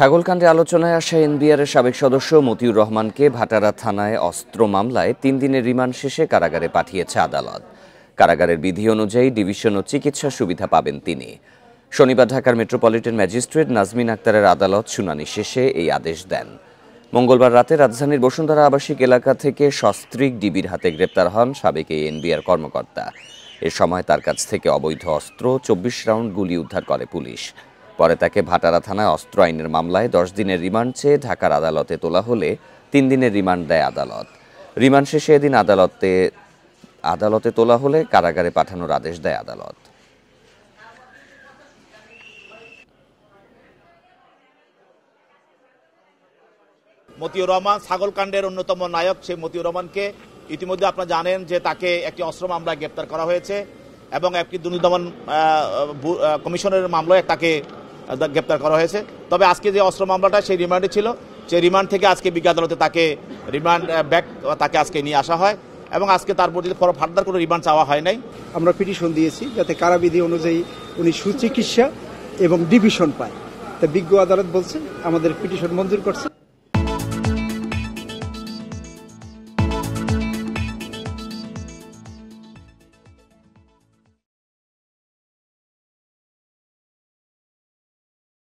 ছাগলকাণ্ডে আলোচনায় আসা এনবিআরের সাবেক সদস্য মতিউর রহমানকে ভাটারা থানায় অস্ত্র মামলায় ৩ দিনের রিমান্ড শেষে কারাগারে পাঠিয়েছে আদালত। কারাগারের বিধি অনুযায়ী ডিভিশন ও চিকিৎসা সুবিধা পাবেন তিনি। শনিবার ঢাকার মেট্রোপলিটন ম্যাজিস্ট্রেট নাজমিন আক্তারের আদালত শুনানি শেষে এই আদেশ দেন। মঙ্গলবার রাতে রাজধানীর বসুন্ধরা আবাসিক এলাকা থেকে সস্ত্রীক ডিবির হাতে গ্রেপ্তার হন সাবেক এই এনবিআর কর্মকর্তা। এ সময় তার কাছ থেকে অবৈধ অস্ত্র ২৪ রাউন্ড গুলি উদ্ধার করে পুলিশ। পরে তাকে ভাটারা থানায় অস্ত্র আইনের মামলায় ১০ দিনের রিমান্ড চেয়ে ঢাকার আদালতে তোলা হলে ৩ দিনের রিমান্ড দেয় আদালত। রিমান্ড শেষে এদিন আদালতে তোলা হলে কারাগারে পাঠানোর আদেশ দেয় আদালত। মতিউর রহমান ছাগলকাণ্ডের অন্যতম নায়ক সেই মতিউর রহমানকে ইতিমধ্যে আপনারা জানেন যে তাকে একটি অস্ত্র মামলায় গ্রেপ্তার করা হয়েছে এবং একটি দুর্নীতি দমন কমিশনের মামলায় তাকে গ্রেপ্তার করা হয়েছে। তবে আজকে যে অস্ত্র মামলাটা সেই রিমান্ডে ছিল, সেই রিমান্ড থেকে আজকে বিজ্ঞ আদালতে তাকে রিমান্ড ব্যাক তাকে আজকে নিয়ে আসা হয় এবং আজকে তার প্রতি ফার্দার কোনো রিমান্ড চাওয়া হয় নাই। আমরা পিটিশন দিয়েছি যাতে কারাবিধি অনুযায়ী উনি সুচিকিৎসা এবং ডিভিশন পায়। তা বিজ্ঞ আদালত বলছে আমাদের পিটিশন মঞ্জুর করছে।